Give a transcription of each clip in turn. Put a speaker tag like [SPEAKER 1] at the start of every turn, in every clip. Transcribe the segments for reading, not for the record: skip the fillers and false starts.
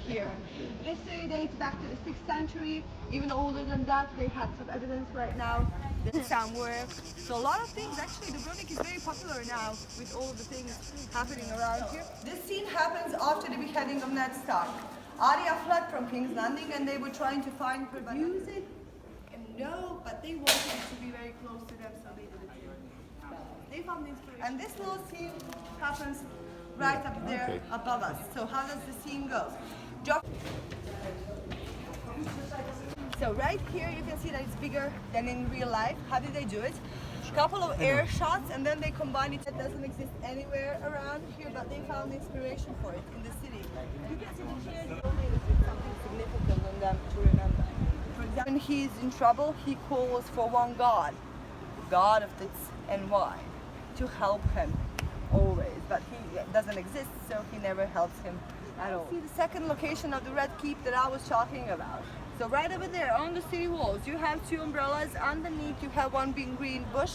[SPEAKER 1] here. They say dates back to the 6th century, even older than that. They have some evidence right now. There's somewhere. So a lot of things, actually, Dubrovnik is very popular now with all of the things happening around here. This scene happens after the beheading of Ned Stark. Arya fled from King's Landing and they were trying to find her, but use it. And no, but they wanted it to be very close to them, so they did it too. They found the inspiration. And this little scene happens right up there above us. So how does the scene go? So right here you can see that it's bigger than in real life. How did they do it? A couple of air shots and then they combined it. It doesn't exist anywhere around here, but they found inspiration for it in the city. You can see that here the only something significant on them to remember. For example, when he's in trouble, he calls for one God, the God of X and Y, to help him always. But he doesn't exist, so he never helps him at all. See the second location of the Red Keep that I was talking about. So right over there on the city walls, you have two umbrellas. Underneath, you have one big green bush,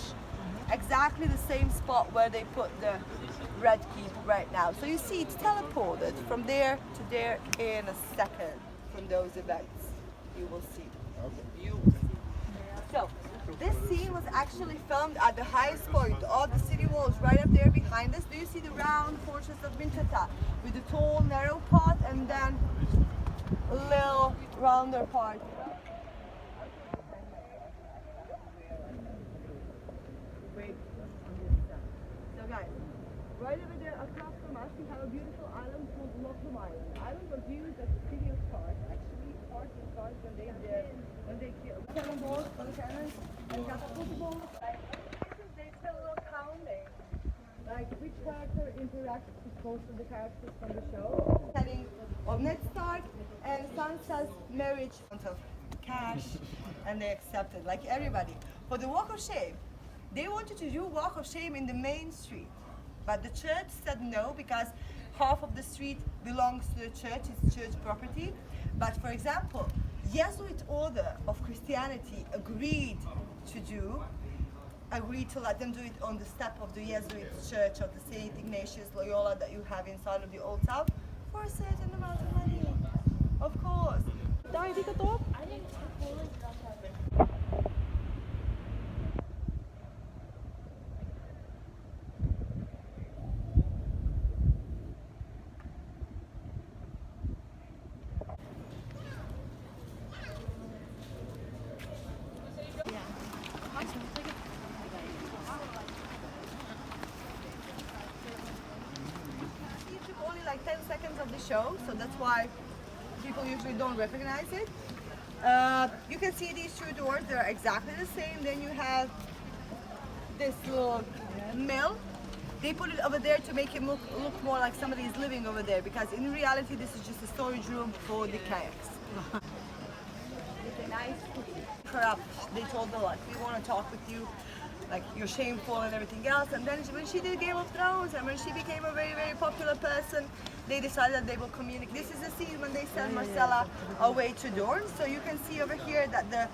[SPEAKER 1] exactly the same spot where they put the Red Keep right now. So you see, it's teleported from there to there in a second from those events. You will see. So this scene was actually filmed at the highest point of the city walls, right up there behind us. Do you see the round fortress of Vintata with the tall, narrow part and then a little rounder part? So guys, right over there across from us, we have a beautiful island called Lokum Island. The island was used as a city of Kars, actually part of Kars when they killed cannonballs for the cannons and catapult balls. They still look pounding. Like which character interacts with most of the characters from the show? Heading of Ned Stark and Sansa's marriage of cash, and they accepted like everybody. For the Walk of Shame, they wanted to do Walk of Shame in the main street, but the church said no because half of the street belongs to the church, it's church property. But for example, Jesuit order of Christianity agreed to let them do it on the step of the Jesuit church of the St. Ignatius Loyola that you have inside of the Old Town for a certain amount of money. Of course. Daar die kant op? Like 10 seconds of the show, so that's why people usually don't recognize it. You can see these two doors, they're exactly the same. Then you have this little mill. They put it over there to make it look more like somebody is living over there, because in reality this is just a storage room for the kayaks. It's a nice corrupt. They told her like, we want to talk with you, like you're shameful and everything else. And then when she did Game of Thrones and when she became a very, very popular person, they decided that they will communicate. This is the scene when they send Marcella away to Dorne. So you can see over here that the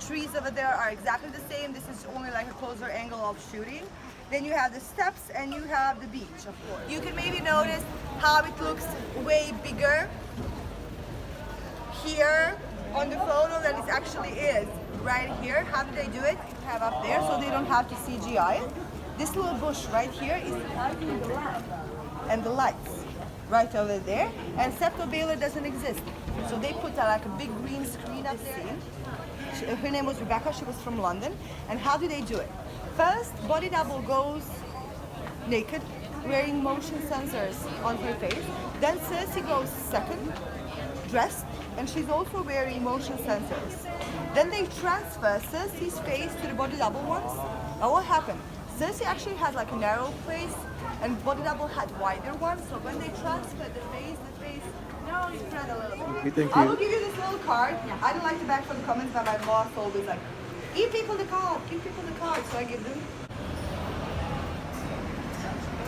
[SPEAKER 1] trees over there are exactly the same. This is only like a closer angle of shooting. Then you have the steps and you have the beach, of course. You can maybe notice how it looks way bigger here on the photo than it actually is right here. How do they do it? You have up there so they don't have to CGI it. This little bush right here is lighting the lamp and the lights right over there. And Septo Baylor doesn't exist. So they put like a big green screen up there. Her name was Rebecca, she was from London. And how do they do it? First, body double goes naked, wearing motion sensors on her face. Then Cersei goes second, dressed, and she's also wearing motion sensors. Then they transfer Cersei's face to the body double ones. Now what happened? Cersei actually had like a narrow face, and body double had wider ones. So when they transferred the face now it's spread a little bit. I will give you this little card. I don't like to beg for the comments, but my boss always like, give people the card, so I give them.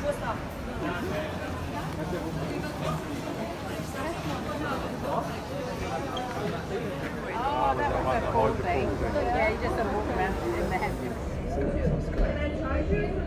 [SPEAKER 1] What's up?
[SPEAKER 2] Oh, that was a cool thing. Yeah, you just walk around in the house.
[SPEAKER 1] Can I charge you?